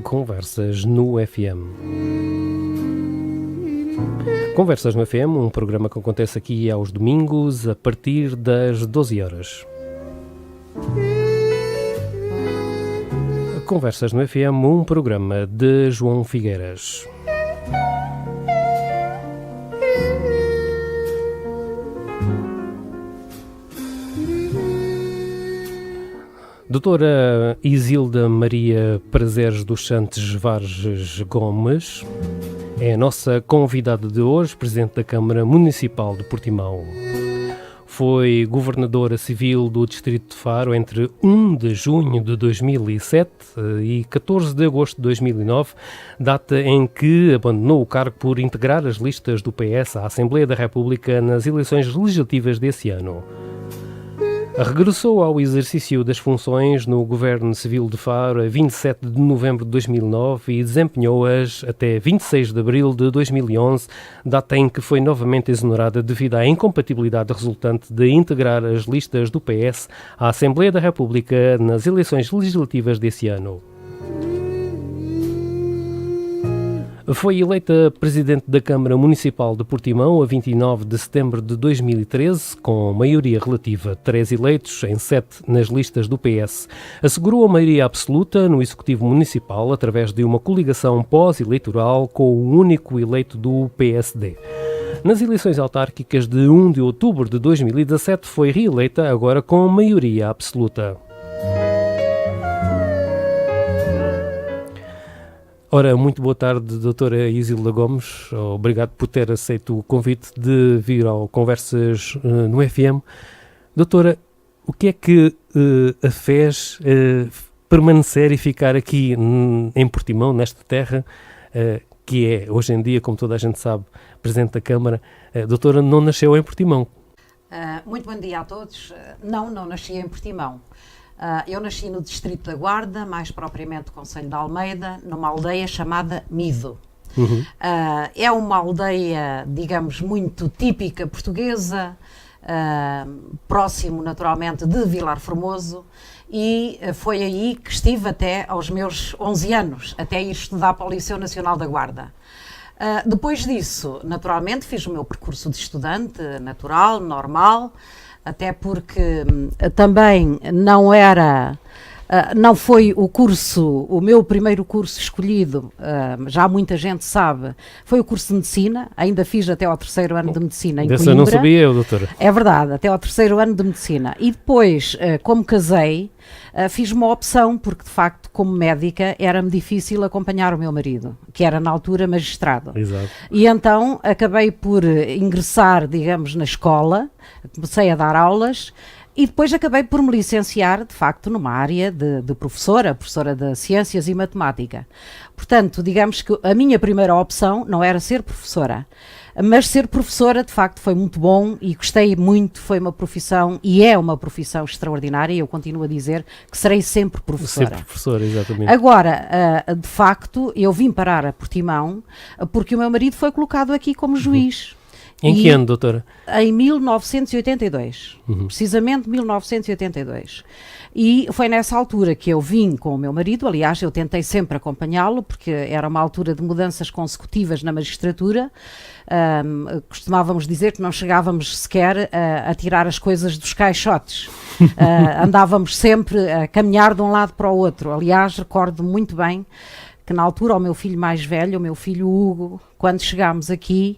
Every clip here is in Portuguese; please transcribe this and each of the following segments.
Conversas no FM. Conversas no FM, um programa que acontece aqui aos domingos a partir das 12 horas. Conversas no FM, um programa de João Figueiras. Doutora Isilda Maria Prazeres dos Santos Varges Gomes é a nossa convidada de hoje, Presidente da Câmara Municipal de Portimão. Foi governadora civil do Distrito de Faro entre 1 de junho de 2007 e 14 de agosto de 2009, data em que abandonou o cargo por integrar as listas do PS à Assembleia da República nas eleições legislativas desse ano. Regressou ao exercício das funções no Governo Civil de Faro a 27 de novembro de 2009 e desempenhou-as até 26 de abril de 2011, data em que foi novamente exonerada devido à incompatibilidade resultante de integrar as listas do PS à Assembleia da República nas eleições legislativas desse ano. Foi eleita Presidente da Câmara Municipal de Portimão a 29 de setembro de 2013, com maioria relativa, 3 eleitos em 7 nas listas do PS. Assegurou a maioria absoluta no Executivo Municipal através de uma coligação pós-eleitoral com o único eleito do PSD. Nas eleições autárquicas de 1 de outubro de 2017 foi reeleita agora com maioria absoluta. Ora, muito boa tarde, doutora Isilda Gomes. Obrigado por ter aceito o convite de vir ao Conversas no FM. Doutora, o que é que a fez permanecer e ficar aqui em Portimão, nesta terra, que é, hoje em dia, como toda a gente sabe, Presidente da Câmara? Doutora, não nasceu em Portimão? Muito bom dia a todos. Não nasci em Portimão. Eu nasci no Distrito da Guarda, mais propriamente Concelho de Almeida, numa aldeia chamada Mido. É uma aldeia, digamos, muito típica portuguesa, próximo naturalmente de Vilar Formoso, e foi aí que estive até aos meus 11 anos, até ir estudar para o Liceu Nacional da Guarda. Depois disso, naturalmente, fiz o meu percurso de estudante, natural, normal, até porque também não foi o meu primeiro curso escolhido, já muita gente sabe, foi o curso de Medicina, ainda fiz até ao 3º ano de Medicina em Coimbra. Dessa não sabia eu, doutora. É verdade, até ao 3º ano de Medicina. E depois, como casei, fiz uma opção, porque de facto, como médica, era-me difícil acompanhar o meu marido, que era na altura magistrado. Exato. E então acabei por ingressar, digamos, na escola, comecei a dar aulas, e depois acabei por me licenciar, de facto, numa área de professora de Ciências e Matemática. Portanto, digamos que a minha primeira opção não era ser professora, mas ser professora, de facto, foi muito bom e gostei muito, foi uma profissão, e é uma profissão extraordinária, e eu continuo a dizer que serei sempre professora. Sempre professora, exatamente. Agora, de facto, eu vim parar a Portimão porque o meu marido foi colocado aqui como juiz. Em que ano, doutora? Em 1982, precisamente 1982. E foi nessa altura que eu vim com o meu marido, aliás, eu tentei sempre acompanhá-lo, porque era uma altura de mudanças consecutivas na magistratura. Costumávamos dizer que não chegávamos sequer a tirar as coisas dos caixotes. Andávamos sempre a caminhar de um lado para o outro. Aliás, recordo muito bem que na altura o meu filho mais velho, o meu filho Hugo, quando chegámos aqui,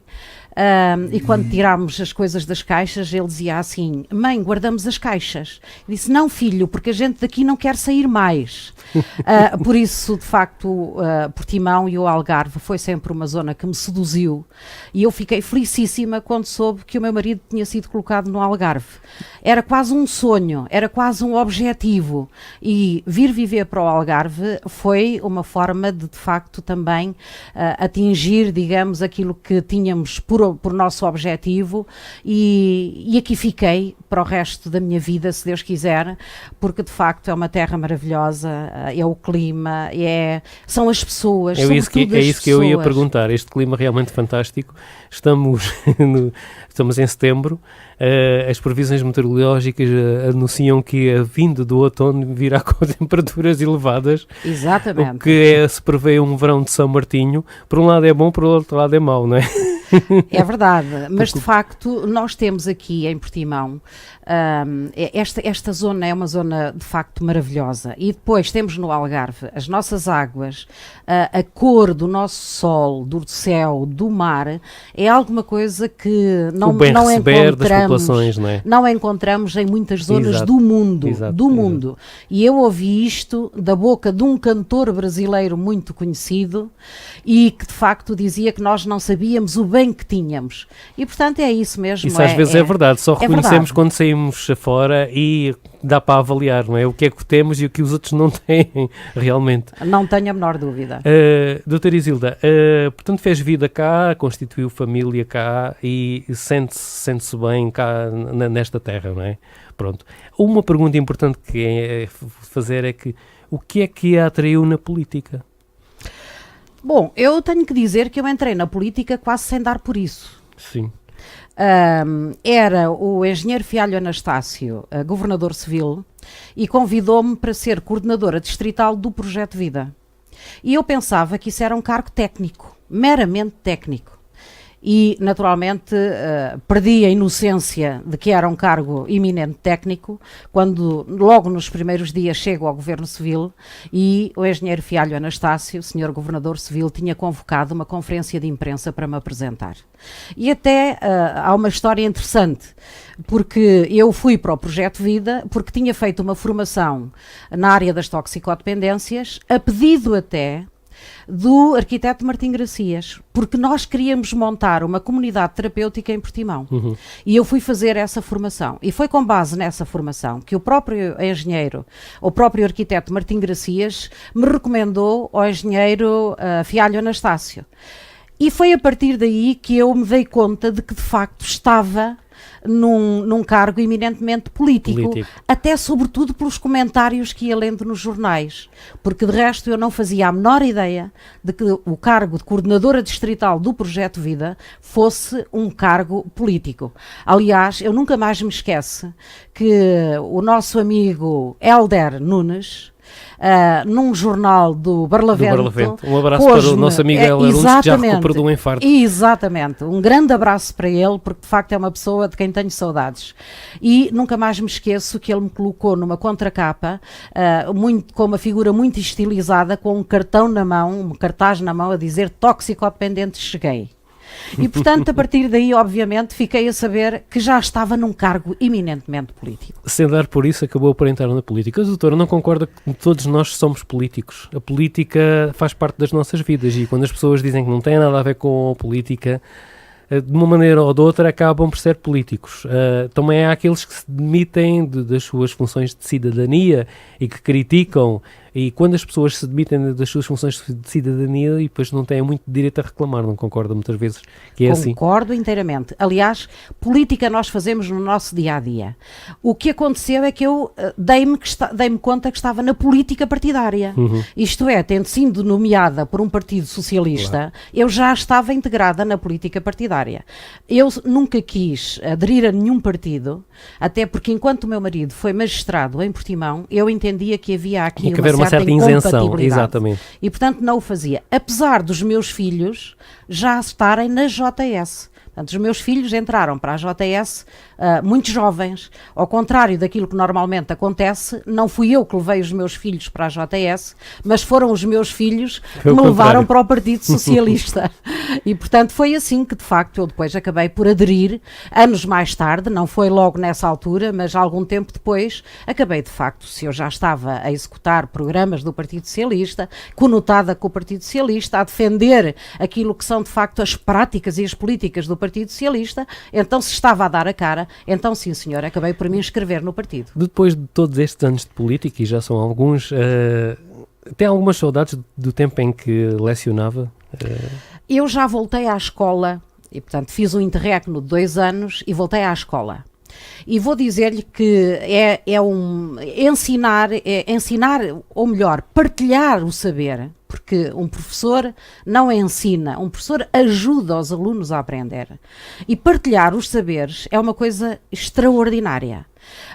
e quando tirámos as coisas das caixas, ele dizia assim: mãe, guardamos as caixas. Eu disse: não, filho, porque a gente daqui não quer sair mais. Por isso, de facto, Portimão e o Algarve foi sempre uma zona que me seduziu, e eu fiquei felicíssima quando soube que o meu marido tinha sido colocado no Algarve. Era quase um sonho, era quase um objetivo, e vir viver para o Algarve foi uma forma de facto, também atingir, digamos, aquilo que tínhamos por por nosso objetivo e aqui fiquei para o resto da minha vida, se Deus quiser, porque de facto é uma terra maravilhosa, é o clima, são as pessoas, é isso que eu ia perguntar, este clima realmente fantástico. Estamos em setembro, as previsões meteorológicas anunciam que a vinda do outono virá com temperaturas elevadas. Exatamente. O que se prevê um verão de São Martinho. Por um lado é bom, por outro lado é mau, não é? É verdade, mas de facto nós temos aqui em Portimão, esta zona é uma zona de facto maravilhosa, e depois temos no Algarve as nossas águas, a cor do nosso sol, do céu, do mar, é alguma coisa que não encontramos das populações, não é? Não encontramos em muitas zonas Exato. do mundo, Exato. E eu ouvi isto da boca de um cantor brasileiro muito conhecido e que de facto dizia que nós não sabíamos o bem que tínhamos. E portanto é isso mesmo. Isso às vezes é verdade, só reconhecemos verdade. Quando saímos fora e dá para avaliar, não é? O que é que temos e o que os outros não têm, realmente. Não tenho a menor dúvida. Doutora Isilda, portanto fez vida cá, constituiu família cá e sente-se bem cá nesta terra, não é? Pronto. Uma pergunta importante que é fazer é que o que é que a atraiu na política? Bom, eu tenho que dizer que eu entrei na política quase sem dar por isso. Sim. Era o engenheiro Fialho Anastácio, governador civil, e convidou-me para ser coordenadora distrital do Projeto Vida. E eu pensava que isso era um cargo técnico, meramente técnico. E, naturalmente, perdi a inocência de que era um cargo eminente técnico, quando logo nos primeiros dias chego ao Governo Civil e o engenheiro Fialho Anastácio, senhor Governador Civil, tinha convocado uma conferência de imprensa para me apresentar. E até há uma história interessante, porque eu fui para o Projeto Vida, porque tinha feito uma formação na área das toxicodependências, a pedido até do arquiteto Martim Gracias, porque nós queríamos montar uma comunidade terapêutica em Portimão. E eu fui fazer essa formação. E foi com base nessa formação que o próprio engenheiro, o próprio arquiteto Martim Gracias, me recomendou ao engenheiro Fialho Anastácio. E foi a partir daí que eu me dei conta de que de facto estava num cargo eminentemente político, até sobretudo pelos comentários que ia lendo nos jornais, porque de resto eu não fazia a menor ideia de que o cargo de coordenadora distrital do Projeto Vida fosse um cargo político. Aliás, eu nunca mais me esqueço que o nosso amigo Hélder Nunes, num jornal do Barlavento. Um abraço para o nosso amigo Hélder Nunes, que já recuperou de um infarto. Exatamente, um grande abraço para ele, porque de facto é uma pessoa de quem tenho saudades. E nunca mais me esqueço que ele me colocou numa contracapa, com uma figura muito estilizada, com um cartão na mão, um cartaz na mão a dizer toxicodependente, cheguei. E portanto, a partir daí, obviamente, fiquei a saber que já estava num cargo eminentemente político. Sem dar por isso, acabou por entrar na política. Mas, doutora, não concorda que todos nós somos políticos? A política faz parte das nossas vidas e quando as pessoas dizem que não tem nada a ver com a política, de uma maneira ou de outra acabam por ser políticos. Também há aqueles que se demitem das suas funções de cidadania e que criticam, e quando as pessoas se demitem das suas funções de cidadania e depois não têm muito direito a reclamar, não concorda muitas vezes que é assim? Concordo inteiramente. Aliás, política nós fazemos no nosso dia-a-dia. O que aconteceu é que eu dei-me conta que estava na política partidária. Isto é, tendo sido nomeada por um partido socialista, eu já estava integrada na política partidária. Eu nunca quis aderir a nenhum partido, até porque enquanto o meu marido foi magistrado em Portimão, eu entendia que havia aqui uma certa isenção, exatamente. E portanto não o fazia, apesar dos meus filhos já estarem na JS. Portanto, os meus filhos entraram para a JS muito jovens, ao contrário daquilo que normalmente acontece, não fui eu que levei os meus filhos para a JS, mas foram os meus filhos que me levaram para o Partido Socialista. E, portanto, foi assim que, de facto, eu depois acabei por aderir, anos mais tarde, não foi logo nessa altura, mas algum tempo depois, acabei, de facto, se eu já estava a executar programas do Partido Socialista, conotada com o Partido Socialista, a defender aquilo que são, de facto, as práticas e as políticas do Partido Socialista, então se estava a dar a cara, então sim senhor, acabei por me inscrever no partido. Depois de todos estes anos de política, e já são alguns, tem algumas saudades do tempo em que lecionava? Eu já voltei à escola E, portanto, fiz um interregno de 2 anos e voltei à escola. E vou dizer-lhe que ensinar, ou melhor, partilhar o saber, porque um professor não ensina, um professor ajuda os alunos a aprender. E partilhar os saberes é uma coisa extraordinária.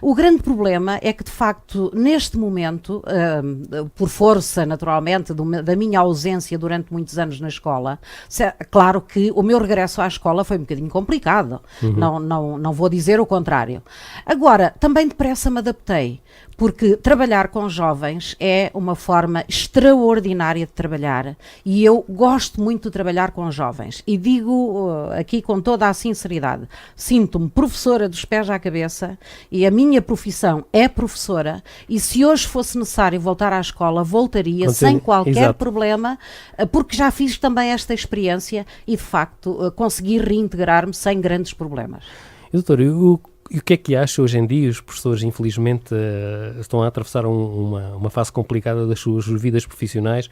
O grande problema é que, de facto, neste momento, por força, naturalmente, da minha ausência durante muitos anos na escola, claro que o meu regresso à escola foi um bocadinho complicado, não vou dizer o contrário. Agora, também depressa me adaptei, porque trabalhar com jovens é uma forma extraordinária de trabalhar e eu gosto muito de trabalhar com jovens. E digo aqui com toda a sinceridade, sinto-me professora dos pés à cabeça e a minha profissão é professora e se hoje fosse necessário voltar à escola, voltaria sem qualquer problema, porque já fiz também esta experiência e de facto consegui reintegrar-me sem grandes problemas. Doutor, e o que é que acha hoje em dia? Os professores, infelizmente, estão a atravessar uma fase complicada das suas vidas profissionais,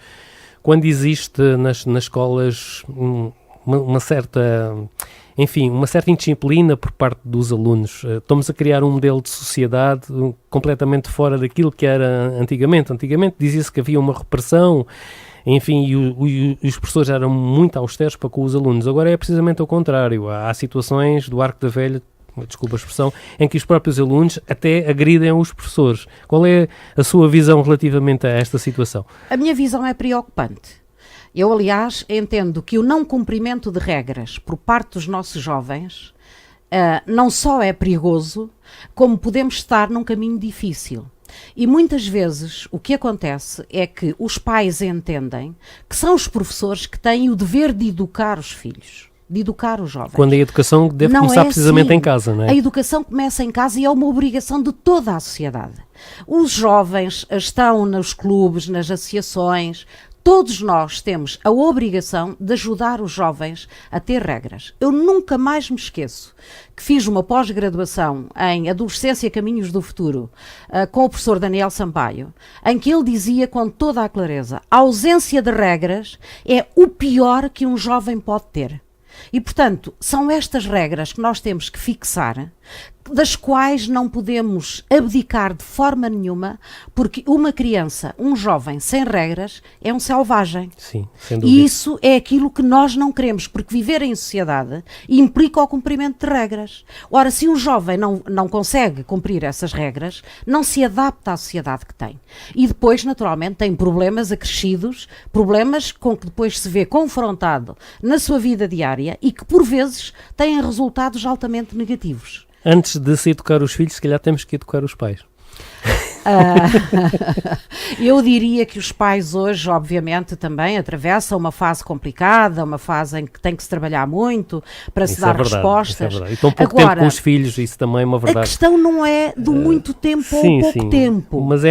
quando existe nas escolas uma certa indisciplina por parte dos alunos. Estamos a criar um modelo de sociedade completamente fora daquilo que era antigamente. Antigamente dizia-se que havia uma repressão, enfim, e os professores eram muito austeros para com os alunos. Agora é precisamente ao contrário. Há situações do arco da velha, desculpa a expressão, em que os próprios alunos até agridem os professores. Qual é a sua visão relativamente a esta situação? A minha visão é preocupante. Eu, aliás, entendo que o não cumprimento de regras por parte dos nossos jovens não só é perigoso, como podemos estar num caminho difícil. E muitas vezes o que acontece é que os pais entendem que são os professores que têm o dever de educar os filhos, de educar os jovens. Quando a educação deve começar precisamente em casa, não é? A educação começa em casa e é uma obrigação de toda a sociedade. Os jovens estão nos clubes, nas associações. Todos nós temos a obrigação de ajudar os jovens a ter regras. Eu nunca mais me esqueço que fiz uma pós-graduação em Adolescência Caminhos do Futuro com o professor Daniel Sampaio, em que ele dizia com toda a clareza: a ausência de regras é o pior que um jovem pode ter. E, portanto, são estas regras que nós temos que fixar, das quais não podemos abdicar de forma nenhuma, porque uma criança, um jovem sem regras, é um selvagem. Sim, sem dúvida. E isso é aquilo que nós não queremos, porque viver em sociedade implica o cumprimento de regras. Ora, se um jovem não consegue cumprir essas regras, não se adapta à sociedade que tem. E depois, naturalmente, tem problemas acrescidos, problemas com que depois se vê confrontado na sua vida diária e que, por vezes, têm resultados altamente negativos. Antes de se educar os filhos, se calhar temos que educar os pais. Eu diria que os pais hoje, obviamente, também atravessam uma fase complicada, uma fase em que tem que se trabalhar muito para se dar respostas. Isso é verdade. E tão pouco tempo com os filhos, isso também é uma verdade. A questão não é do muito tempo ou pouco tempo. Mas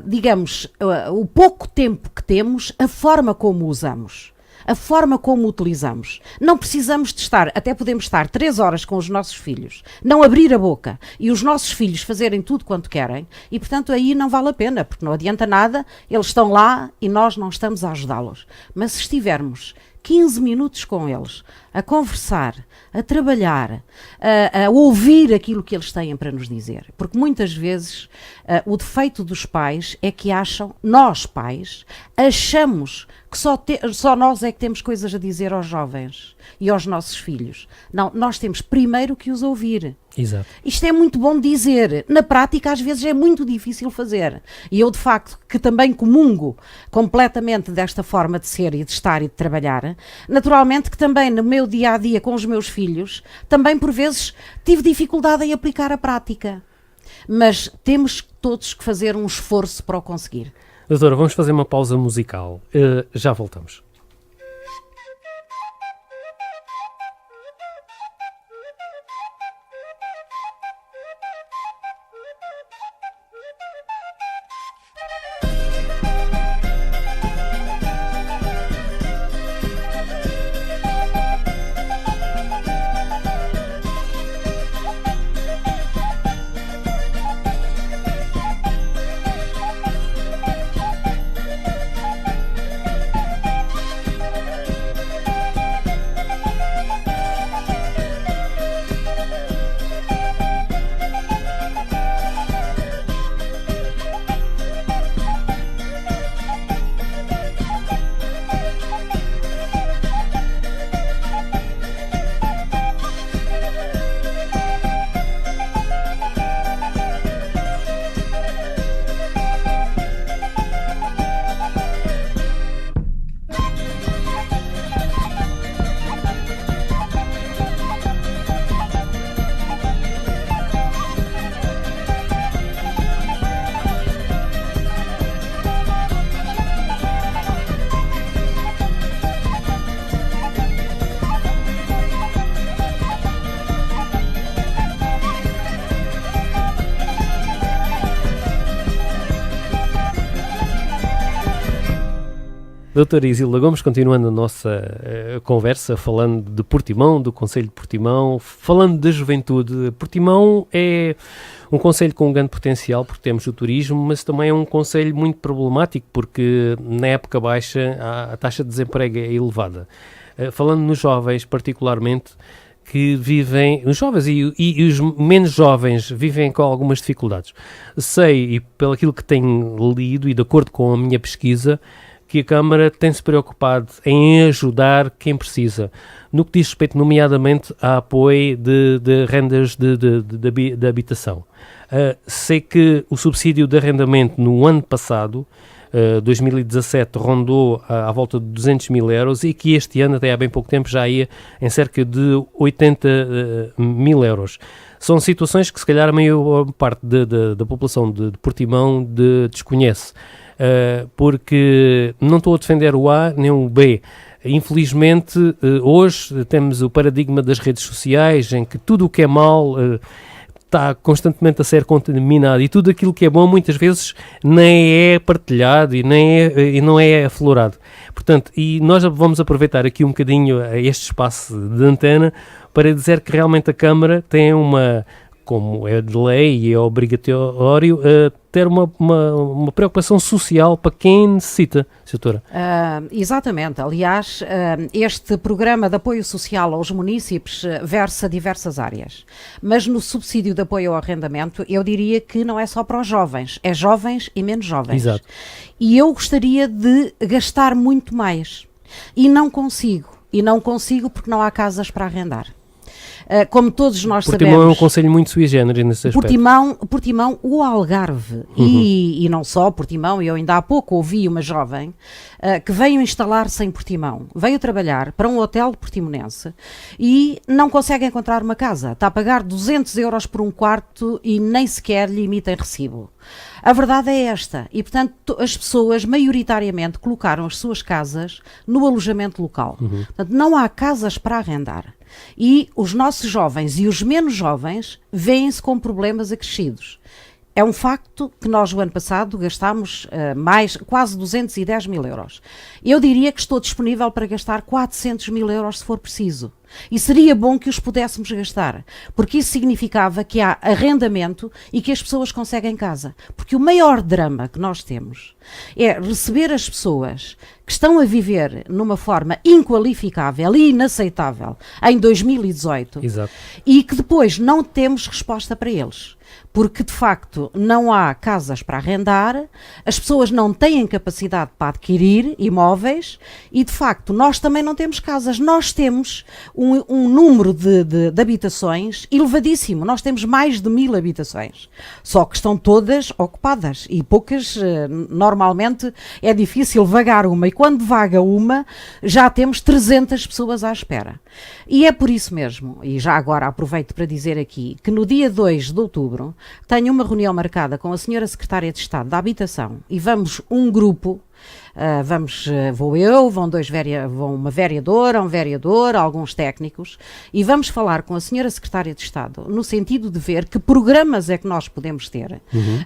digamos, o pouco tempo que temos, a forma como usamos. A forma como utilizamos. Não precisamos de estar, até podemos estar 3 horas com os nossos filhos, não abrir a boca e os nossos filhos fazerem tudo quanto querem e, portanto, aí não vale a pena, porque não adianta nada, eles estão lá e nós não estamos a ajudá-los. Mas se estivermos 15 minutos com eles, a conversar, a trabalhar, a ouvir aquilo que eles têm para nos dizer. Porque muitas vezes o defeito dos pais é que nós pais, achamos que só nós é que temos coisas a dizer aos jovens e aos nossos filhos. Não, nós temos primeiro que os ouvir. Exato. Isto é muito bom dizer, na prática às vezes é muito difícil fazer. E eu de facto que também comungo completamente desta forma de ser e de estar e de trabalhar, naturalmente que também no meu dia a dia com os meus filhos, também por vezes tive dificuldade em aplicar a prática. Mas temos todos que fazer um esforço para o conseguir. Doutora, vamos fazer uma pausa musical. Já voltamos. Doutora Isilda Gomes, continuando a nossa conversa, falando de Portimão, do Concelho de Portimão, falando da juventude. Portimão é um concelho com um grande potencial, porque temos o turismo, mas também é um concelho muito problemático, porque na época baixa a taxa de desemprego é elevada. Falando nos jovens particularmente, que vivem, os jovens e os menos jovens vivem com algumas dificuldades. Sei, e pelo aquilo que tenho lido e de acordo com a minha pesquisa, que a Câmara tem-se preocupado em ajudar quem precisa, no que diz respeito nomeadamente a apoio de rendas de habitação. Sei que o subsídio de arrendamento no ano passado, 2017, rondou à volta de 200 mil euros e que este ano, até há bem pouco tempo, já ia em cerca de 80 mil euros. São situações que se calhar a maior parte da população de Portimão desconhece. Porque não estou a defender o A nem o B. Infelizmente, hoje temos o paradigma das redes sociais em que tudo o que é mau está constantemente a ser contaminado e tudo aquilo que é bom muitas vezes nem é partilhado e não é aflorado. Portanto, e nós vamos aproveitar aqui um bocadinho este espaço de antena para dizer que realmente a Câmara tem como é de lei e é obrigatório, ter uma preocupação social para quem necessita, doutora. Exatamente. Aliás, este programa de apoio social aos munícipes versa diversas áreas. Mas no subsídio de apoio ao arrendamento, eu diria que não é só para os jovens, é jovens e menos jovens. Exato. E eu gostaria de gastar muito mais. E não consigo porque não há casas para arrendar. Como todos nós Portimão sabemos... é um concelho muito sui generis nesse aspecto. Portimão, o Algarve, e não só Portimão, eu ainda há pouco ouvi uma jovem que veio instalar-se em Portimão, veio trabalhar para um hotel portimonense e não consegue encontrar uma casa, está a pagar 200 euros por um quarto e nem sequer lhe emitem recibo. A verdade é esta, e portanto as pessoas maioritariamente colocaram as suas casas no alojamento local. Portanto, não há casas para arrendar. E os nossos jovens e os menos jovens veem-se com problemas acrescidos. É um facto que nós, o ano passado, gastámos quase 210 mil euros. Eu diria que estou disponível para gastar 400 mil euros se for preciso. E seria bom que os pudéssemos gastar, porque isso significava que há arrendamento e que as pessoas conseguem casa. Porque o maior drama que nós temos é receber as pessoas que estão a viver numa forma inqualificável e inaceitável em 2018. Exato. E que depois não temos resposta para eles. Porque, de facto, não há casas para arrendar, as pessoas não têm capacidade para adquirir imóveis e, de facto, nós também não temos casas. Nós temos um número de habitações elevadíssimo. Nós temos mais de 1000 habitações. Só que estão todas ocupadas e poucas, normalmente, é difícil vagar uma. E quando vaga uma, já temos 300 pessoas à espera. E é por isso mesmo, e já agora aproveito para dizer aqui, que no dia 2 de outubro tenho uma reunião marcada com a senhora Secretária de Estado da Habitação e vamos um grupo, vou eu, vão uma vereadora, um vereador, alguns técnicos e vamos falar com a senhora Secretária de Estado no sentido de ver que programas é que nós podemos ter,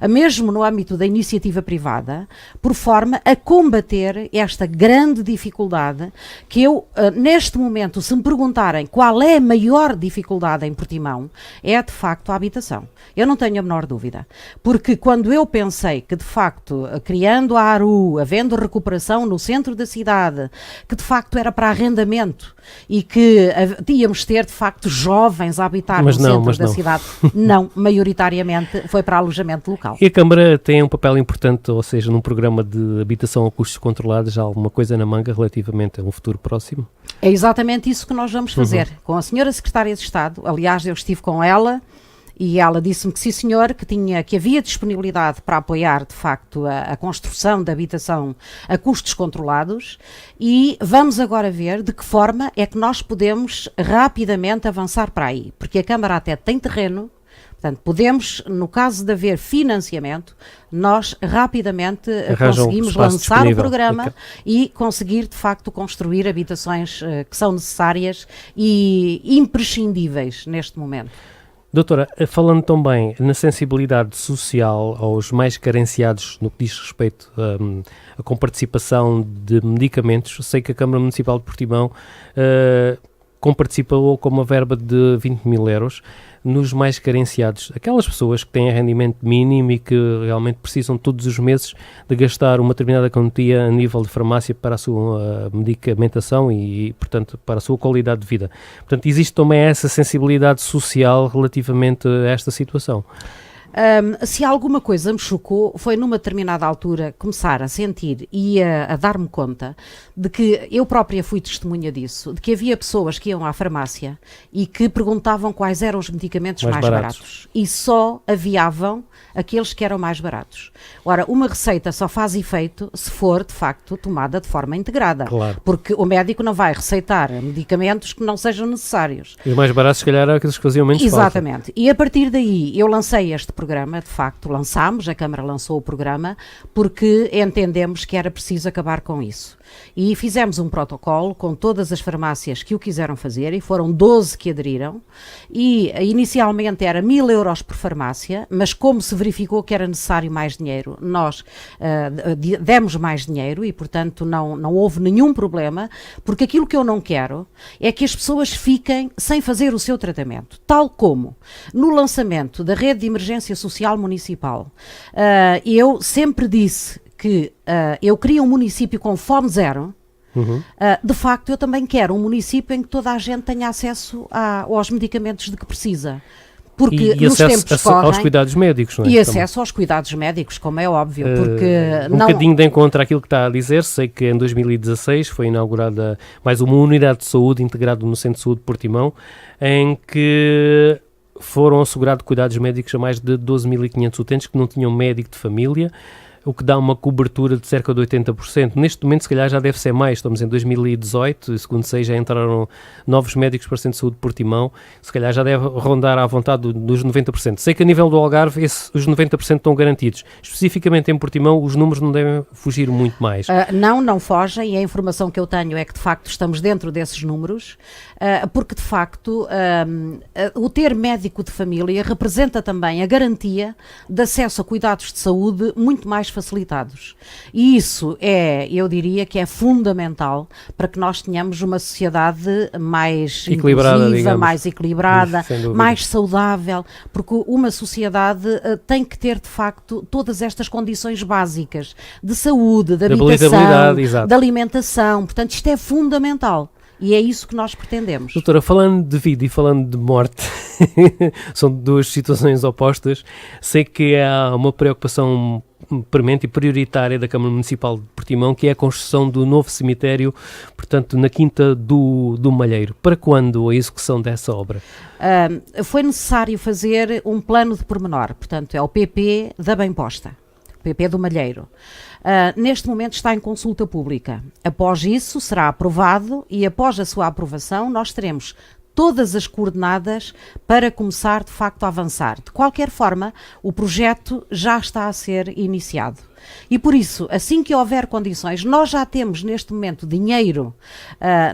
mesmo no âmbito da iniciativa privada, por forma a combater esta grande dificuldade que eu, neste momento, se me perguntarem qual é a maior dificuldade em Portimão, é de facto a habitação. Eu não tenho a menor dúvida, porque quando eu pensei que de facto, criando a ARU, havendo recuperação no centro da cidade, que de facto era para arrendamento e que íamos ter de facto jovens a habitar no centro da cidade, não, maioritariamente foi para alojamento local. E a Câmara tem um papel importante, ou seja, num programa de habitação a custos controlados, há alguma coisa na manga relativamente a um futuro próximo? É exatamente isso que nós vamos fazer. Com a senhora Secretária de Estado, aliás eu estive com ela, e ela disse-me que sim senhor, que havia disponibilidade para apoiar de facto a construção da habitação a custos controlados e vamos agora ver de que forma é que nós podemos rapidamente avançar para aí, porque a Câmara até tem terreno, portanto podemos, no caso de haver financiamento, nós rapidamente conseguimos lançar o programa e conseguir de facto construir habitações que são necessárias e imprescindíveis neste momento. Doutora, falando também na sensibilidade social aos mais carenciados no que diz respeito com participação de medicamentos, sei que a Câmara Municipal de Portimão comparticipou com uma verba de 20 mil euros nos mais carenciados, aquelas pessoas que têm rendimento mínimo e que realmente precisam todos os meses de gastar uma determinada quantia a nível de farmácia para a sua medicamentação e, portanto, para a sua qualidade de vida. Portanto, existe também essa sensibilidade social relativamente a esta situação. Se alguma coisa me chocou, foi numa determinada altura começar a sentir e a dar-me conta de que eu própria fui testemunha disso, de que havia pessoas que iam à farmácia e que perguntavam quais eram os medicamentos mais baratos e só aviavam aqueles que eram mais baratos. Ora, uma receita só faz efeito se for, de facto, tomada de forma integrada, claro, porque o médico não vai receitar medicamentos que não sejam necessários. E os mais baratos, se calhar, eram aqueles que faziam menos falta. Exatamente. E a partir daí eu lancei este programa, de facto lançámos, a Câmara lançou o programa, porque entendemos que era preciso acabar com isso. E fizemos um protocolo com todas as farmácias que o quiseram fazer, e foram 12 que aderiram, e inicialmente era 1.000 euros por farmácia, mas como se verificou que era necessário mais dinheiro, nós demos mais dinheiro e, portanto, não houve nenhum problema, porque aquilo que eu não quero é que as pessoas fiquem sem fazer o seu tratamento, tal como no lançamento da Rede de Emergência Social Municipal. Eu sempre disse que eu queria um município com fome zero. De facto, eu também quero um município em que toda a gente tenha acesso aos medicamentos de que precisa. Porque e acesso aos cuidados médicos, não é? E acesso aos cuidados médicos, como é óbvio. Porque bocadinho de encontro àquilo que está a dizer, sei que em 2016 foi inaugurada mais uma unidade de saúde integrada no Centro de Saúde de Portimão, em que foram assegurados cuidados médicos a mais de 12.500 utentes que não tinham médico de família, o que dá uma cobertura de cerca de 80%. Neste momento, se calhar, já deve ser mais. Estamos em 2018, segundo sei, já entraram novos médicos para o Centro de Saúde de Portimão. Se calhar já deve rondar à vontade dos 90%. Sei que a nível do Algarve, os 90% estão garantidos. Especificamente em Portimão, os números não devem fugir muito mais. Não fogem, e a informação que eu tenho é que, de facto, estamos dentro desses números, porque, de facto, o ter médico de família representa também a garantia de acesso a cuidados de saúde muito mais facilitados. E isso eu diria que é fundamental para que nós tenhamos uma sociedade mais equilibrada, inclusiva, mais equilibrada, mais saudável, porque uma sociedade tem que ter, de facto, todas estas condições básicas de saúde, de habitação, de alimentação. Portanto, isto é fundamental. E é isso que nós pretendemos. Doutora, falando de vida e falando de morte, são duas situações opostas. Sei que há uma preocupação premente e prioritária da Câmara Municipal de Portimão, que é a construção do novo cemitério, portanto, na Quinta do Malheiro. Para quando a execução dessa obra? Foi necessário fazer um plano de pormenor, portanto, é o PP da Bem-Posta, o PP do Malheiro. Neste momento está em consulta pública. Após isso será aprovado e após a sua aprovação nós teremos todas as coordenadas para começar de facto a avançar. De qualquer forma, o projeto já está a ser iniciado. E por isso, assim que houver condições, nós já temos neste momento dinheiro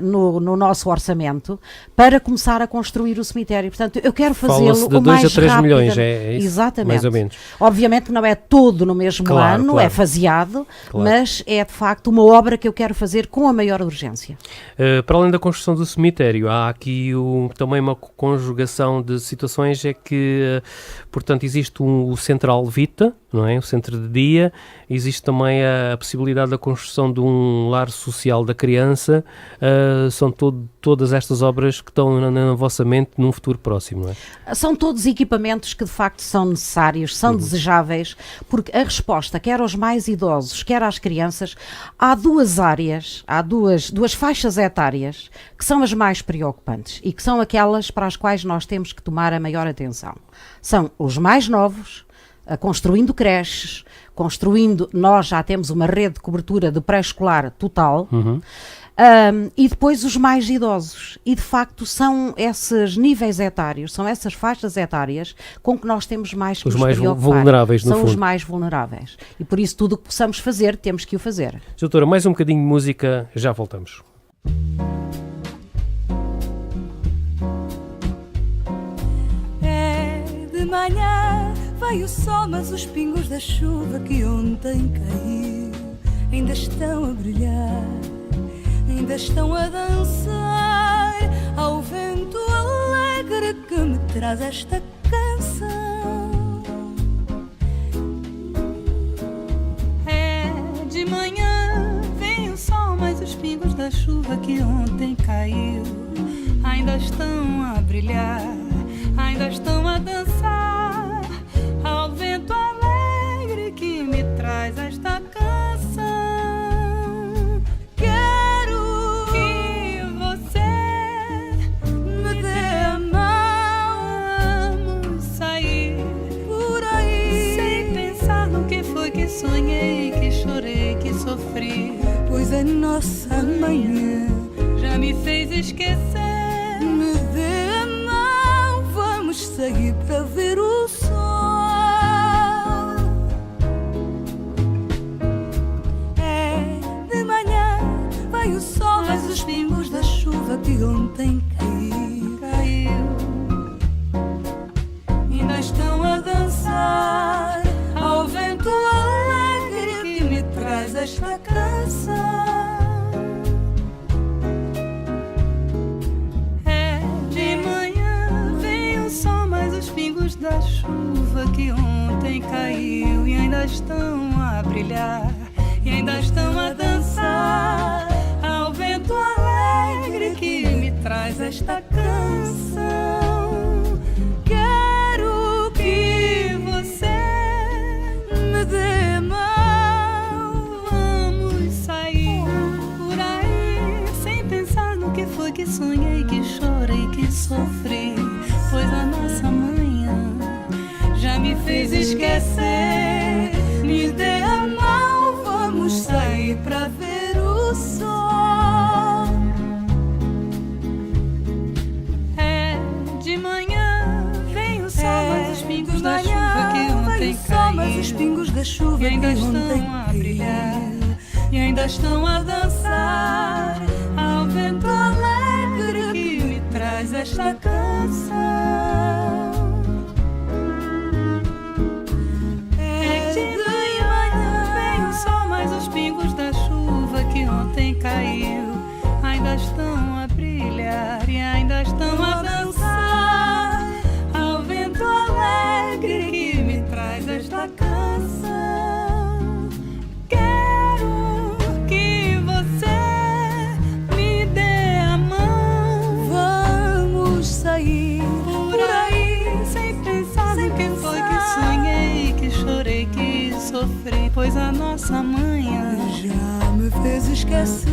no nosso orçamento para começar a construir o cemitério. Portanto, eu quero fazê-lo o mais rápido. De 2 a 3 milhões, é isso? Exatamente. Mais ou menos. Obviamente não é todo no mesmo ano, claro. É faseado, claro. Mas é de facto uma obra que eu quero fazer com a maior urgência. Para além da construção do cemitério, há aqui também uma conjugação de situações, é que, portanto, existe o Central Vita, não é? O centro de dia, existe também a possibilidade da construção de um lar social da criança. São todas estas obras que estão na vossa mente num futuro próximo, não é? São todos equipamentos que de facto são necessários, são desejáveis, porque a resposta, quer aos mais idosos, quer às crianças, há duas áreas, há duas faixas etárias que são as mais preocupantes e que são aquelas para as quais nós temos que tomar a maior atenção. São os mais novos, construindo creches, nós já temos uma rede de cobertura de pré-escolar total, e depois os mais idosos. E de facto são esses níveis etários, são essas faixas etárias com que nós temos mais que nos preocupar. Os mais vulneráveis, no fundo. São os mais vulneráveis. E por isso tudo o que possamos fazer, temos que o fazer. Doutora, mais um bocadinho de música, já voltamos. É manhã veio o sol, mas os pingos da chuva que ontem caiu ainda estão a brilhar, ainda estão a dançar ao vento alegre que me traz esta canção. É de manhã vem o sol, mas os pingos da chuva que ontem caiu ainda estão a brilhar, ainda estão a dançar ao vento alegre que me traz esta canção. Quero que você me dê a mão, vamos sair por aí, sem pensar no que foi que sonhei, que chorei, que sofri, pois a nossa manhã já me fez esquecer. Me dê a mão, vamos sair para ver o sol. É de manhã, vai o sol, mas os pingos da chuva que ontem caiu ainda estão a dançar ao vento alegre que me traz esta canção. Pingos da chuva que ontem caiu e ainda estão a brilhar, e ainda estão a dançar ao vento alegre que me traz esta canção. Quero que você me dê a mão, vamos sair por aí, sem pensar no que foi que sonhei, que chorei, que sofri, pois a nossa manhã já me fez esquecer. Me dê a mão, vamos sair pra ver o sol. É de manhã vem o sol, mas os pingos da chuva que ontem caiu, mas os pingos da chuva e ainda estão a brilhar, e ainda estão a dançar ao vento alegre que me traz esta canção. Caiu, ainda estão a brilhar e ainda estão a dançar ao vento alegre que me traz esta canção. Quero que você me dê a mão, vamos sair por aí, sem pensar no que foi que sonhei, que chorei, que sofri, pois a nossa manhã já me fez esquecer.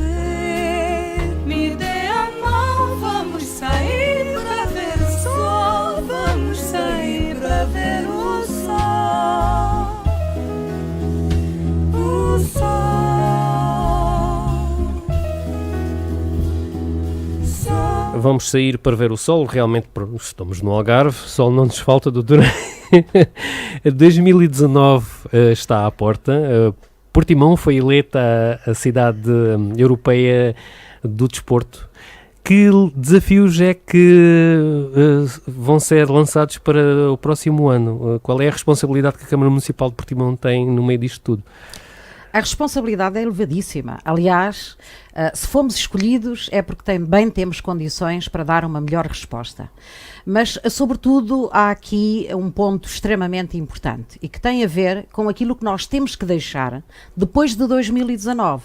Me dê a mão, vamos sair pra ver o sol, vamos sair pra ver o sol. O sol. Sol. Vamos sair para ver o sol, realmente estamos no Algarve, o sol não nos falta, doutora. 2019 está à porta. Portimão foi eleita a cidade europeia do desporto. Que desafios é que vão ser lançados para o próximo ano? Qual é a responsabilidade que a Câmara Municipal de Portimão tem no meio disto tudo? A responsabilidade é elevadíssima. Aliás, se fomos escolhidos é porque também temos condições para dar uma melhor resposta. Mas, sobretudo, há aqui um ponto extremamente importante e que tem a ver com aquilo que nós temos que deixar depois de 2019.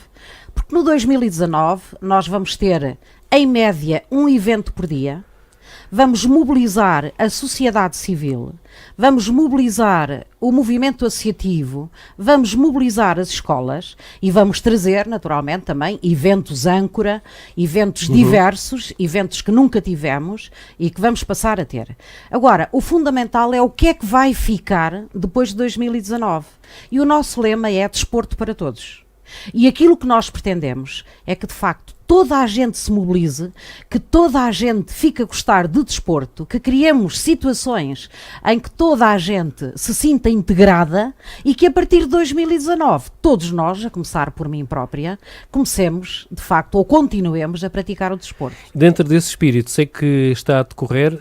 Porque no 2019 nós vamos ter, em média, um evento por dia. Vamos mobilizar a sociedade civil, vamos mobilizar o movimento associativo, vamos mobilizar as escolas e vamos trazer, naturalmente, também eventos âncora, eventos diversos, eventos que nunca tivemos e que vamos passar a ter. Agora, o fundamental é o que é que vai ficar depois de 2019. E o nosso lema é desporto para todos. E aquilo que nós pretendemos é que, de facto, toda a gente se mobilize, que toda a gente fique a gostar de desporto, que criemos situações em que toda a gente se sinta integrada e que a partir de 2019, todos nós, a começar por mim própria, comecemos, de facto, ou continuemos a praticar o desporto. Dentro desse espírito, sei que está a decorrer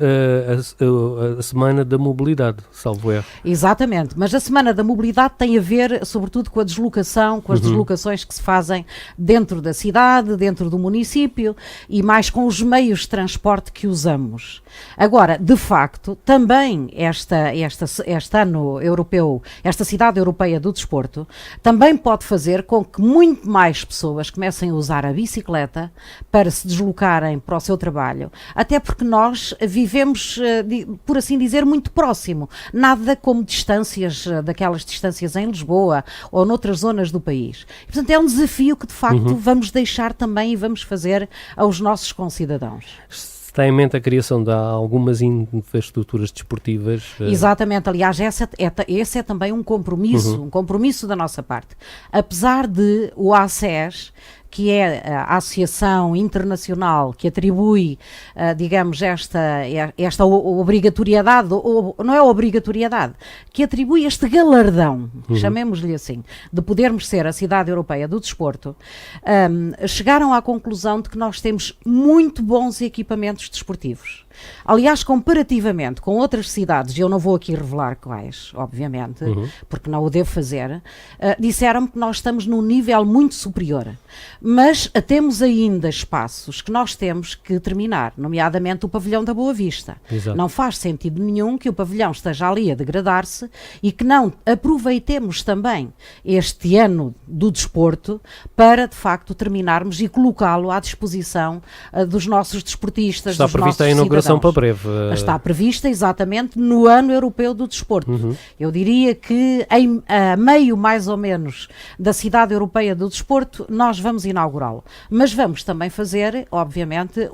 a Semana da Mobilidade, salvo erro. Exatamente, mas a Semana da Mobilidade tem a ver, sobretudo, com a deslocação, com as deslocações que se fazem dentro da cidade, dentro do município e mais com os meios de transporte que usamos. Agora, de facto, também este ano europeu, esta cidade europeia do desporto, também pode fazer com que muito mais pessoas comecem a usar a bicicleta para se deslocarem para o seu trabalho, até porque nós vivemos, por assim dizer, muito próximo, nada como distâncias, daquelas distâncias em Lisboa ou noutras zonas do país. E, portanto, é um desafio que de facto vamos deixar também e vamos fazer aos nossos concidadãos. Está em mente a criação de algumas infraestruturas desportivas? Exatamente, aliás, esse é também um compromisso da nossa parte. Apesar de o ACES, que é a Associação Internacional que atribui, digamos, esta obrigatoriedade, ou não é obrigatoriedade, que atribui este galardão, chamemos-lhe assim, de podermos ser a cidade europeia do desporto, chegaram à conclusão de que nós temos muito bons equipamentos desportivos. Aliás, comparativamente com outras cidades, e eu não vou aqui revelar quais, obviamente, porque não o devo fazer, disseram-me que nós estamos num nível muito superior. Mas temos ainda espaços que nós temos que terminar, nomeadamente o pavilhão da Boa Vista. Exato. Não faz sentido nenhum que o pavilhão esteja ali a degradar-se e que não aproveitemos também este ano do desporto para, de facto, terminarmos e colocá-lo à disposição dos nossos desportistas, Está dos nossos prevista a inauguração cidadãos. para breve. Está prevista exatamente no ano europeu do desporto. Eu diria que a meio mais ou menos da cidade europeia do desporto nós vamos inaugurá-lo. Mas vamos também fazer, obviamente,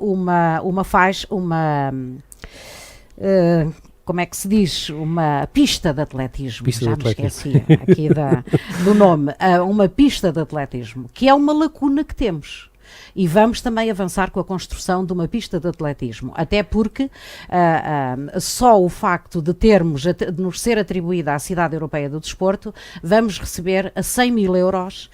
como é que se diz? Uma pista de atletismo. Já me esqueci aqui do nome. Uma pista de atletismo, que é uma lacuna que temos. E vamos também avançar com a construção de uma pista de atletismo, até porque só o facto de nos ser atribuída à Cidade Europeia do Desporto, vamos receber 100 mil euros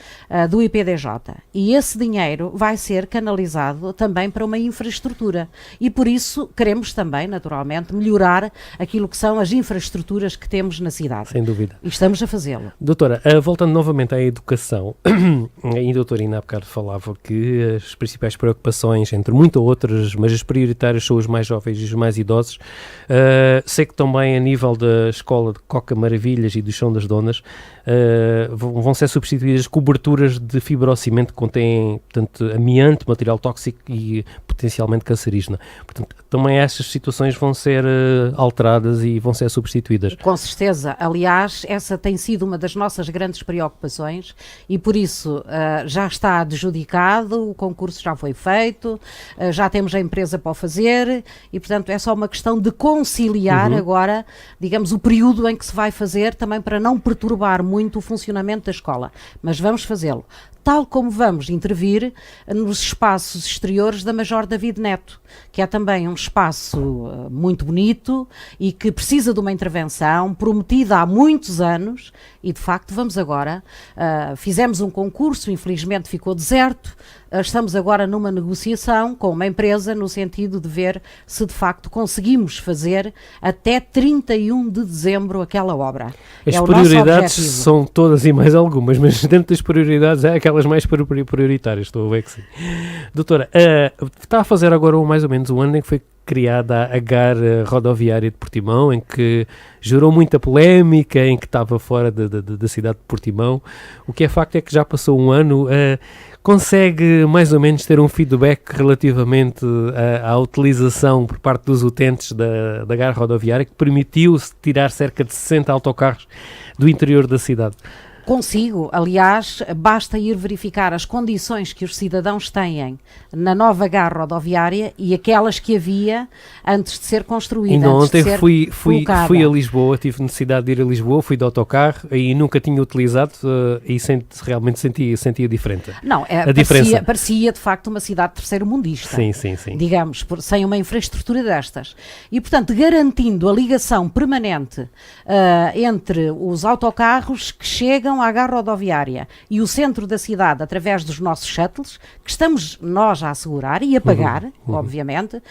do IPDJ. E esse dinheiro vai ser canalizado também para uma infraestrutura. E por isso queremos também, naturalmente, melhorar aquilo que são as infraestruturas que temos na cidade. Sem dúvida. E estamos a fazê-lo. Doutora, voltando novamente à educação, a doutora Ina há bocado falava que as principais preocupações, entre muitas outras, mas as prioritárias são os mais jovens e os mais idosos. Sei que também a nível da escola de Coca Maravilhas e do Chão das Donas vão ser substituídas coberturas de fibrocimento que contêm, portanto, amianto, material tóxico e potencialmente cancerígeno. Portanto, também estas situações vão ser alteradas e vão ser substituídas. Com certeza. Aliás, essa tem sido uma das nossas grandes preocupações e por isso já está adjudicado, o concurso já foi feito, já temos a empresa para o fazer e, portanto, é só uma questão de conciliar agora, digamos, o período em que se vai fazer, também para não perturbar muito o funcionamento da escola. Mas vamos fazê-lo. Tal como vamos intervir nos espaços exteriores da Major David Neto, que é também um espaço muito bonito e que precisa de uma intervenção prometida há muitos anos e, de facto, vamos agora, fizemos um concurso, infelizmente ficou deserto, estamos agora numa negociação com uma empresa no sentido de ver se, de facto, conseguimos fazer até 31 de dezembro aquela obra. As prioridades são todas e mais algumas, mas dentro das prioridades é aquelas mais prioritárias, estou a ver que sim. Doutora, está a fazer agora mais ou menos um ano em que foi criada a GAR rodoviária de Portimão, em que gerou muita polémica, em que estava fora da cidade de Portimão. O que é facto é que já passou um ano. Consegue mais ou menos ter um feedback relativamente à utilização por parte dos utentes da GAR rodoviária, que permitiu tirar cerca de 60 autocarros do interior da cidade? Consigo, aliás, basta ir verificar as condições que os cidadãos têm na nova garra rodoviária e aquelas que havia antes de ser construída. Ainda antes de ontem ser fui colocada. a Lisboa, tive necessidade de ir a Lisboa, fui de autocarro e nunca tinha utilizado e realmente sentia diferente. Não, a diferença. parecia de facto uma cidade terceiro-mundista. Sim. Digamos, sem uma infraestrutura destas. E, portanto, garantindo a ligação permanente entre os autocarros que chegam à garra rodoviária e o centro da cidade através dos nossos shuttles, que estamos nós a assegurar e a pagar, obviamente,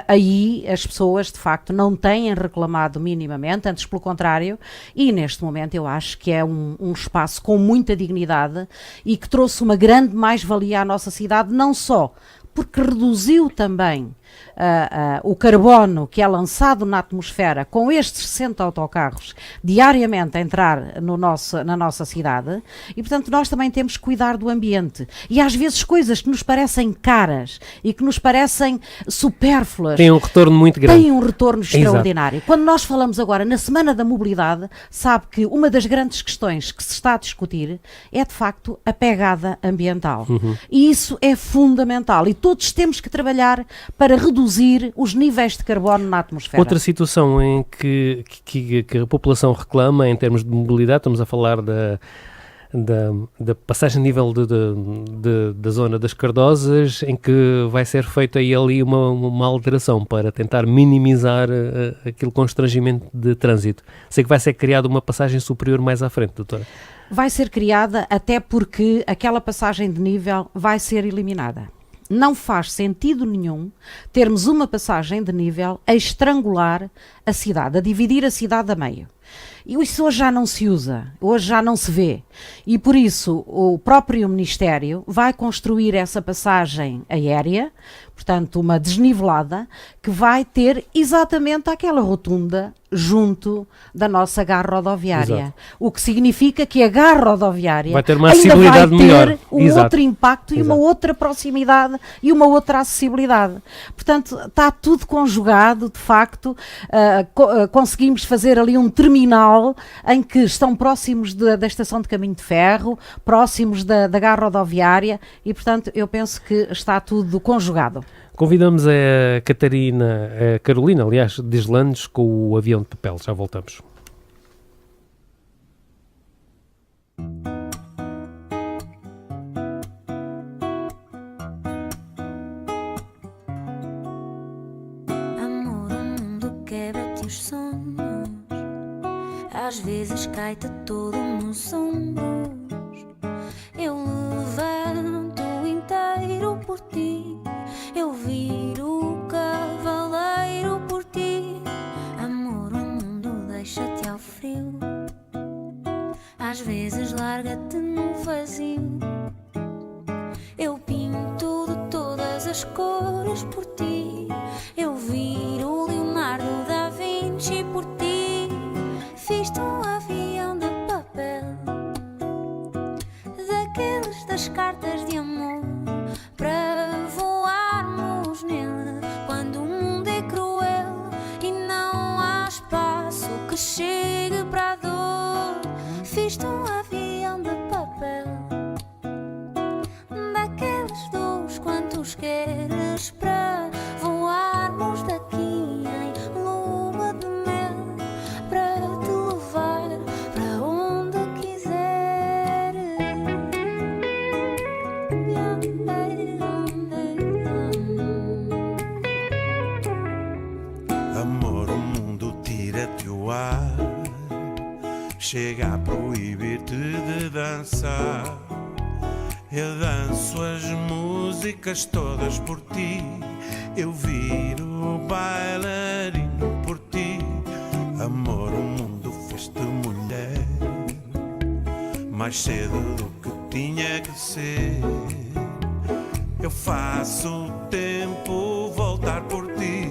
aí as pessoas de facto não têm reclamado minimamente, antes pelo contrário, e neste momento eu acho que é um espaço com muita dignidade e que trouxe uma grande mais-valia à nossa cidade, não só porque reduziu também o carbono que é lançado na atmosfera com estes 60 autocarros diariamente a entrar na nossa cidade, e portanto nós também temos que cuidar do ambiente, e às vezes coisas que nos parecem caras e que nos parecem supérfluas Tem um retorno muito grande. tem um retorno extraordinário. Quando nós falamos agora na Semana da Mobilidade, sabe que uma das grandes questões que se está a discutir é de facto a pegada ambiental, e isso é fundamental, e todos temos que trabalhar para reduzir os níveis de carbono na atmosfera. Outra situação em que a população reclama em termos de mobilidade, estamos a falar da passagem a nível da zona das Cardosas, em que vai ser feita aí ali uma alteração para tentar minimizar aquele constrangimento de trânsito. Sei que vai ser criada uma passagem superior mais à frente, doutora. Vai ser criada até porque aquela passagem de nível vai ser eliminada. Não faz sentido nenhum termos uma passagem de nível a estrangular a cidade, a dividir a cidade a meio. E isso hoje já não se usa, hoje já não se vê. E por isso o próprio Ministério vai construir essa passagem aérea, portanto uma desnivelada, que vai ter exatamente aquela rotunda junto da nossa garra rodoviária. Exato. O que significa que a garra rodoviária vai ter uma ainda acessibilidade vai ter melhor. outro impacto e uma outra proximidade e uma outra acessibilidade. Portanto, está tudo conjugado, de facto, conseguimos fazer ali um terminal em que estão próximos da estação de caminho de ferro, próximos da garra rodoviária, e, portanto, eu penso que está tudo conjugado. Convidamos a Carolina, aliás, Deslandes, com o avião de papel. Já voltamos. Amor, o mundo quebra-te os sonhos. Às vezes cai-te todo nos ombros. Eu levanto inteiro por ti. Eu viro o cavaleiro por ti. Amor, o mundo deixa-te ao frio. Às vezes larga-te no vazio. Eu pinto de todas as cores por ti. Eu viro Leonardo da Vinci por ti. Fiz-te um avião de papel, daqueles das cartas de amor, para voarmos nele quando o mundo é cruel e não há espaço que chegue para a dor. Fiz-te um avião de papel, daqueles dos quantos queres, para voarmos daqui em lua de mel, para te levar para onde quiseres. Amor, o mundo tira-te o ar, chega a proibir-te de dançar. Eu danço as músicas todas por ti. Eu viro bailarino por ti. Amor, o mundo fez-te mulher mais cedo do que tinha que ser. Eu faço o tempo voltar por ti.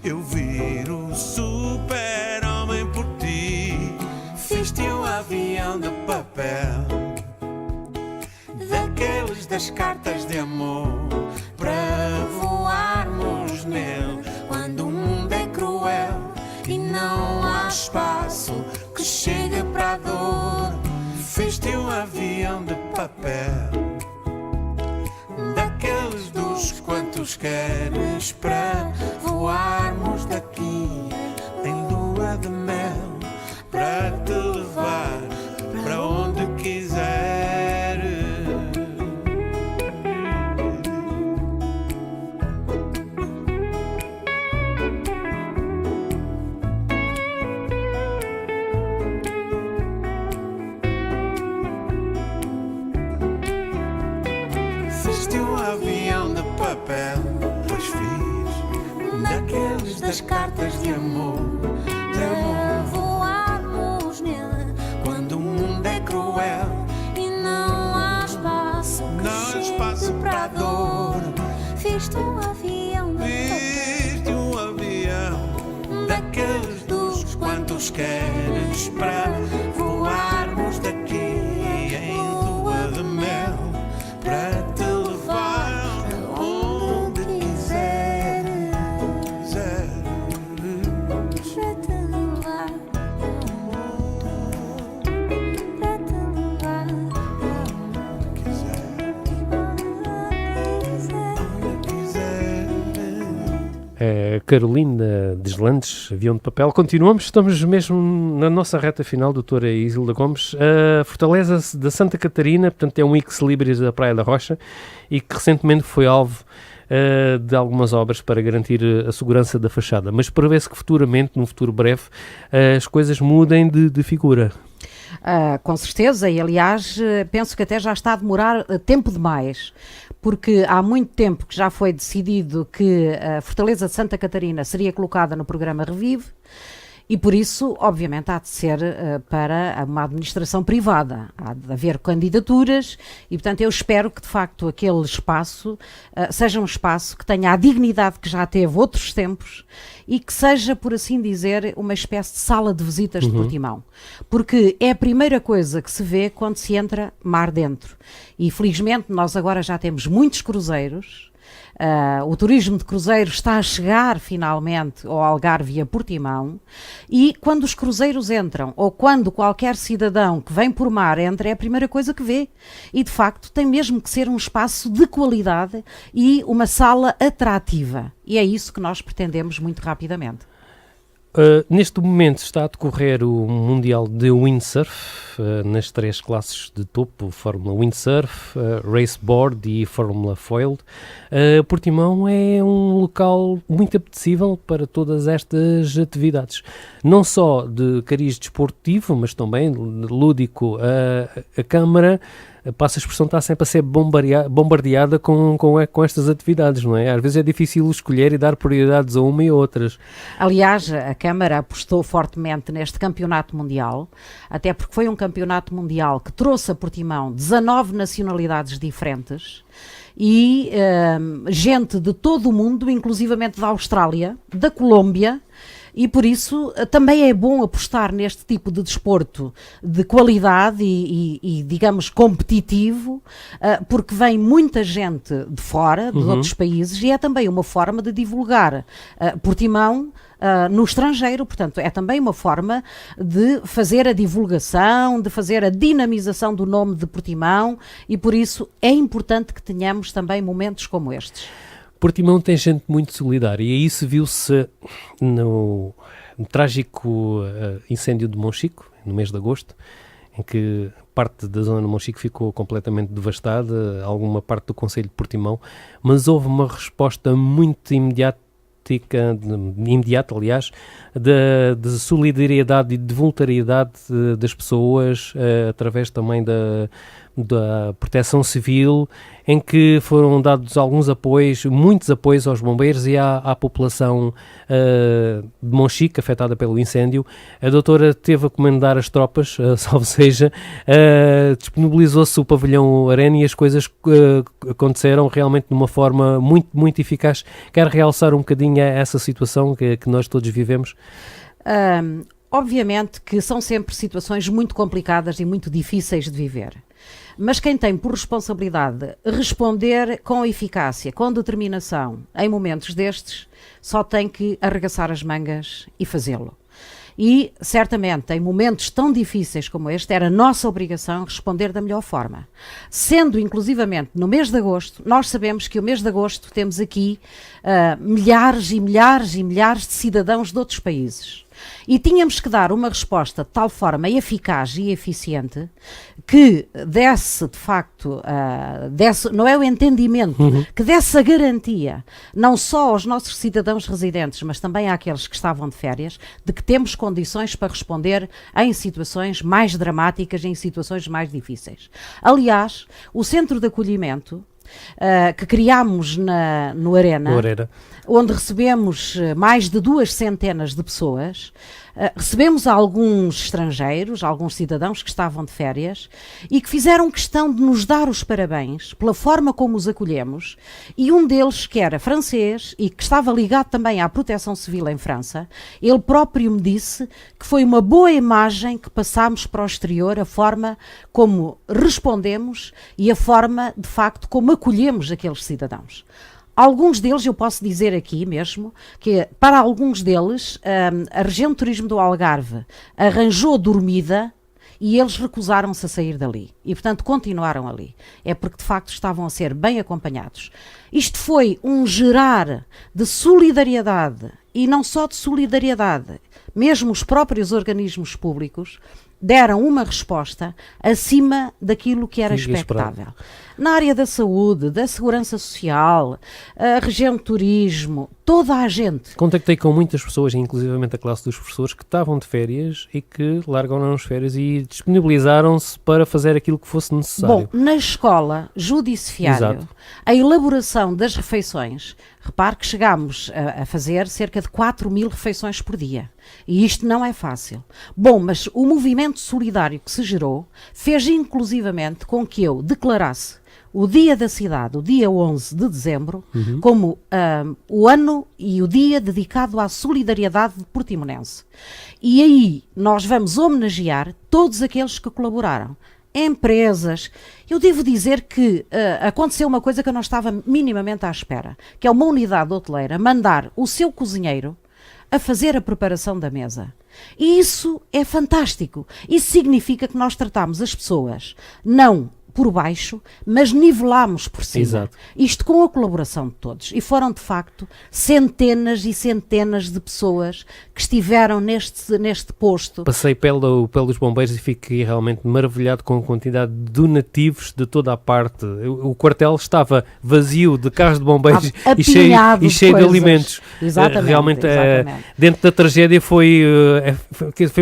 Eu viro super-homem por ti. Fiz-te um avião de papel, daqueles das cartas de amor, para voarmos nele quando o mundo é cruel e não há espaço que chegue para a dor. Viste um avião de papel, daqueles dos quantos queres, para voarmos daqui em lua de mel, para te levar para onde quiseres. Fizeste um avião de papel, pois fiz daqueles das cartas de amor, Para voarmos nele quando o mundo é cruel, e não há espaço que não há chegue espaço para a dor. Viste um avião de Viste um avião daqueles dos quantos queres, para voarmos daqui em lua de mel, para te levar para onde quiseres. para te levar, para te levar Carolina Deslandes, Avião de Papel. Continuamos, estamos mesmo na nossa reta final, doutora Isilda Gomes. A Fortaleza da Santa Catarina, portanto, é um ex-libris da Praia da Rocha e que recentemente foi alvo de algumas obras para garantir a segurança da fachada, mas prevê-se que futuramente, num futuro breve, as coisas mudem de figura. Com certeza, e aliás, penso que até já está a demorar tempo demais, porque há muito tempo que já foi decidido que a Fortaleza de Santa Catarina seria colocada no programa Revive, e por isso, obviamente, há de ser para uma administração privada, há de haver candidaturas e, portanto, eu espero que, de facto, aquele espaço seja um espaço que tenha a dignidade que já teve outros tempos e que seja, por assim dizer, uma espécie de sala de visitas de Portimão, porque é a primeira coisa que se vê quando se entra mar dentro, e felizmente nós agora já temos muitos cruzeiros. O turismo de cruzeiros está a chegar finalmente ao Algarve e a Portimão, e quando os cruzeiros entram, ou quando qualquer cidadão que vem por mar entra, é a primeira coisa que vê, e de facto tem mesmo que ser um espaço de qualidade e uma sala atrativa, e é isso que nós pretendemos muito rapidamente. Neste momento está a decorrer o Mundial de Windsurf, nas 3 classes de topo, Fórmula Windsurf, Raceboard e Fórmula Foiled. Portimão é um local muito apetecível para todas estas atividades, não só de cariz desportivo, mas também lúdico. A Câmara, passa a expressão, está sempre a ser bombardeada com estas atividades, não é? Às vezes é difícil escolher e dar prioridades a uma e a outras. Aliás, a Câmara apostou fortemente neste campeonato mundial, até porque foi um campeonato mundial que trouxe a Portimão 19 nacionalidades diferentes e gente de todo o mundo, inclusivamente da Austrália, da Colômbia, e por isso também é bom apostar neste tipo de desporto de qualidade e digamos, competitivo, porque vem muita gente de fora, de outros países, e é também uma forma de divulgar Portimão no estrangeiro, portanto é também uma forma de fazer a divulgação, de fazer a dinamização do nome de Portimão, e por isso é importante que tenhamos também momentos como estes. Portimão tem gente muito solidária e isso viu-se no trágico incêndio de Monchique, no mês de agosto, em que parte da zona de Monchique ficou completamente devastada, alguma parte do concelho de Portimão, mas houve uma resposta muito imediata, aliás, de solidariedade e de voluntariedade das pessoas, através também da Proteção Civil, em que foram dados alguns apoios, muitos apoios aos bombeiros e à população de Monchique, afetada pelo incêndio. A doutora teve a comandar as tropas, salvo seja, disponibilizou-se o pavilhão Arena e as coisas aconteceram realmente de uma forma muito, muito eficaz. Quero realçar um bocadinho essa situação que nós todos vivemos. Obviamente que são sempre situações muito complicadas e muito difíceis de viver. Mas quem tem por responsabilidade responder com eficácia, com determinação, em momentos destes, só tem que arregaçar as mangas e fazê-lo. E, certamente, em momentos tão difíceis como este, era nossa obrigação responder da melhor forma. Sendo, inclusivamente, no mês de agosto, nós sabemos que o mês de agosto temos aqui milhares e milhares e milhares de cidadãos de outros países. E tínhamos que dar uma resposta de tal forma eficaz e eficiente que desse, de facto, não é o entendimento, que desse a garantia, não só aos nossos cidadãos residentes, mas também àqueles que estavam de férias, de que temos condições para responder em situações mais dramáticas, em situações mais difíceis. Aliás, o centro de acolhimento que criámos no Arena, onde recebemos mais de 200 de pessoas, recebemos alguns estrangeiros, alguns cidadãos que estavam de férias e que fizeram questão de nos dar os parabéns pela forma como os acolhemos, e um deles, que era francês e que estava ligado também à Proteção Civil em França, ele próprio me disse que foi uma boa imagem que passámos para o exterior, a forma como respondemos e a forma, de facto, como acolhemos aqueles cidadãos. Alguns deles, eu posso dizer aqui mesmo, que para alguns deles a região de turismo do Algarve arranjou dormida e eles recusaram-se a sair dali. E, portanto, continuaram ali. É porque, de facto, estavam a ser bem acompanhados. Isto foi um gerar de solidariedade, e não só de solidariedade, mesmo os próprios organismos públicos deram uma resposta acima daquilo que era expectável. Na área da saúde, da segurança social, a região de turismo, toda a gente. Contactei com muitas pessoas, inclusivamente a classe dos professores, que estavam de férias e que largaram as férias e disponibilizaram-se para fazer aquilo que fosse necessário. Bom, na escola, judiciário, a elaboração das refeições, repare que chegámos a fazer cerca de 4.000 refeições por dia. E isto não é fácil. Bom, mas o movimento solidário que se gerou fez inclusivamente com que eu declarasse o Dia da Cidade, o dia 11 de dezembro, como o ano e o dia dedicado à solidariedade portimonense. E aí nós vamos homenagear todos aqueles que colaboraram. Empresas. Eu devo dizer que aconteceu uma coisa que eu não estava minimamente à espera, que é uma unidade hoteleira mandar o seu cozinheiro a fazer a preparação da mesa. E isso é fantástico. Isso significa que nós tratamos as pessoas não por baixo, mas nivelamos por cima. Exato. Isto com a colaboração de todos. E foram, de facto, centenas e centenas de pessoas que estiveram neste posto. Passei pelos bombeiros e fiquei realmente maravilhado com a quantidade de donativos de toda a parte. O quartel estava vazio de carros de bombeiros e cheio de alimentos. Exatamente. Realmente, dentro da tragédia foi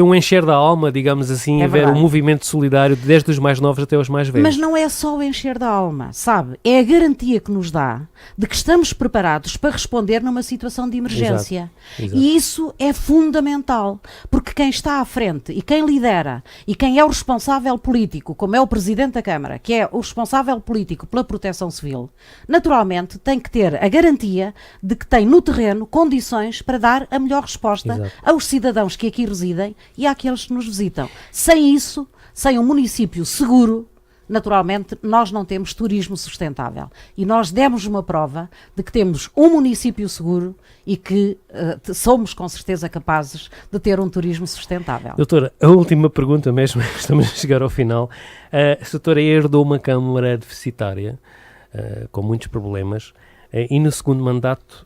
um encher da alma, digamos assim, É ver verdade. um movimento solidário desde os mais novos até os mais velhos. Mas não é só o encher da alma, sabe? É a garantia que nos dá de que estamos preparados para responder numa situação de emergência. Exato. E isso é fundamental, porque quem está à frente e quem lidera e quem é o responsável político, como é o Presidente da Câmara, que é o responsável político pela Proteção Civil, naturalmente tem que ter a garantia de que tem no terreno condições para dar a melhor resposta Exato. aos cidadãos que aqui residem e àqueles que nos visitam. Sem isso, sem um município seguro, naturalmente, nós não temos turismo sustentável. E nós demos uma prova de que temos um município seguro e que somos, com certeza, capazes de ter um turismo sustentável. Doutora, a última pergunta mesmo, estamos a chegar ao final. A doutora herdou uma Câmara deficitária, com muitos problemas, e no segundo mandato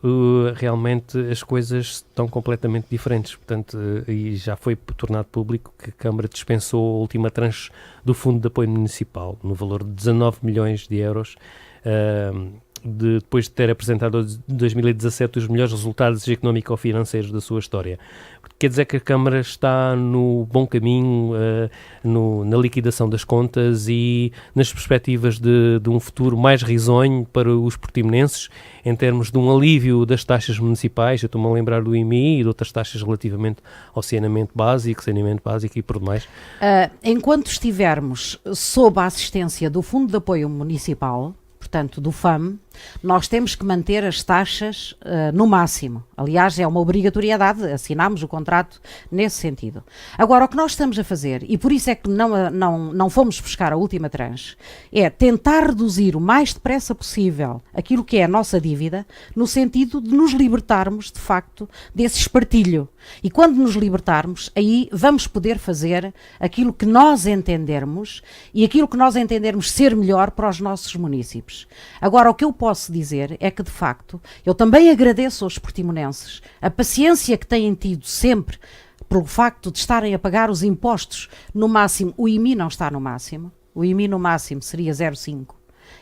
realmente as coisas estão completamente diferentes, portanto, e já foi tornado público que a Câmara dispensou a última tranche do Fundo de Apoio Municipal, no valor de 19 milhões de euros, depois de ter apresentado em 2017 os melhores resultados económico-financeiros da sua história. Quer dizer que a Câmara está no bom caminho na liquidação das contas e nas perspectivas de um futuro mais risonho para os portimonenses, em termos de um alívio das taxas municipais. Eu estou-me a lembrar do IMI e de outras taxas relativamente ao saneamento básico e por demais. Enquanto estivermos sob a assistência do Fundo de Apoio Municipal, portanto, do FAM, nós temos que manter as taxas no máximo. Aliás, é uma obrigatoriedade, assinámos o contrato nesse sentido. Agora, o que nós estamos a fazer, e por isso é que não fomos buscar a última tranche, é tentar reduzir o mais depressa possível aquilo que é a nossa dívida, no sentido de nos libertarmos, de facto, desse espartilho. E quando nos libertarmos, aí vamos poder fazer aquilo que nós entendermos e aquilo que nós entendermos ser melhor para os nossos munícipes. Agora, o que eu posso dizer é que, de facto, eu também agradeço aos portimonenses a paciência que têm tido sempre pelo facto de estarem a pagar os impostos no máximo. O IMI não está no máximo. O IMI no máximo seria 0,5.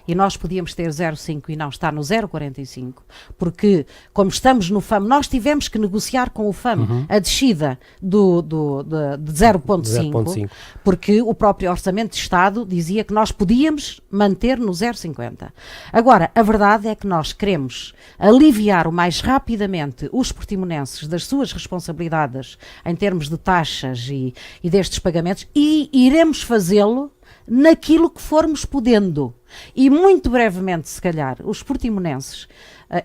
E nós podíamos ter 0,5 e não está no 0,45, porque, como estamos no FAM, nós tivemos que negociar com o FAM a descida de 0,5, porque o próprio Orçamento de Estado dizia que nós podíamos manter no 0,50. Agora, a verdade é que nós queremos aliviar o mais rapidamente os portimonenses das suas responsabilidades em termos de taxas e destes pagamentos, e iremos fazê-lo naquilo que formos podendo. E muito brevemente, se calhar, os portimonenses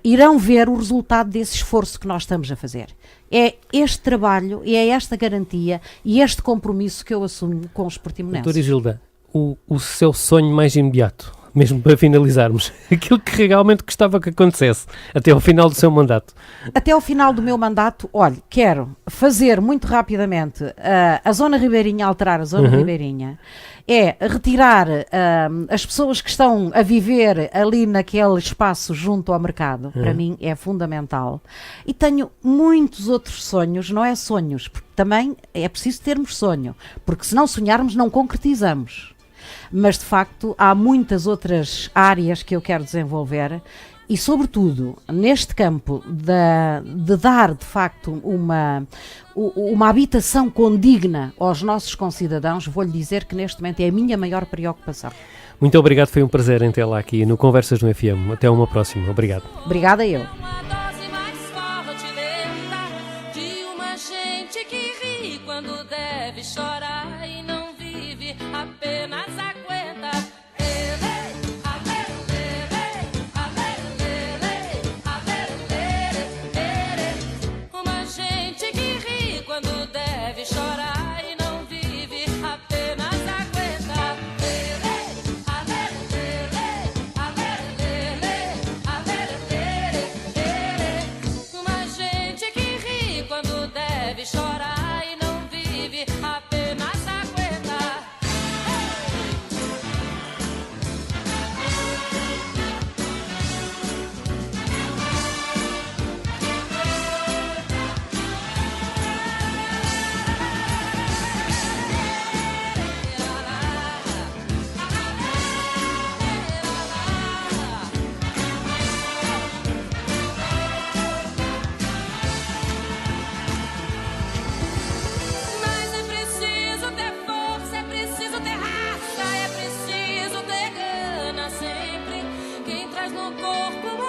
irão ver o resultado desse esforço que nós estamos a fazer. É este trabalho, e é esta garantia e este compromisso que eu assumo com os portimonenses. Doutora Gilda, o seu sonho mais imediato, mesmo para finalizarmos, aquilo que realmente gostava que acontecesse até ao final do seu mandato? Até ao final do meu mandato, olha, quero fazer muito rapidamente a Zona Ribeirinha, alterar a Zona Ribeirinha, é retirar as pessoas que estão a viver ali naquele espaço junto ao mercado. Para mim é fundamental. E tenho muitos outros sonhos, não é sonhos, porque também é preciso termos sonho, porque se não sonharmos não concretizamos. Mas de facto há muitas outras áreas que eu quero desenvolver e, sobretudo, neste campo de dar de facto uma habitação condigna aos nossos concidadãos, vou-lhe dizer que neste momento é a minha maior preocupação. Muito obrigado, foi um prazer em tê-la aqui no Conversas no FM. Até uma próxima. Obrigado. Obrigada eu. Uma dose mais forte, lenta, de uma gente que ri quando deve chorar e não vive, apenas aguenta. Uma gente que ri quando deve chorar e não vive, apenas aguenta. Uma gente que ri quando deve chorar e não vive, apenas aguenta. Mas é preciso ter força, é preciso ter raça, é preciso ter gana sempre. Quem traz no corpo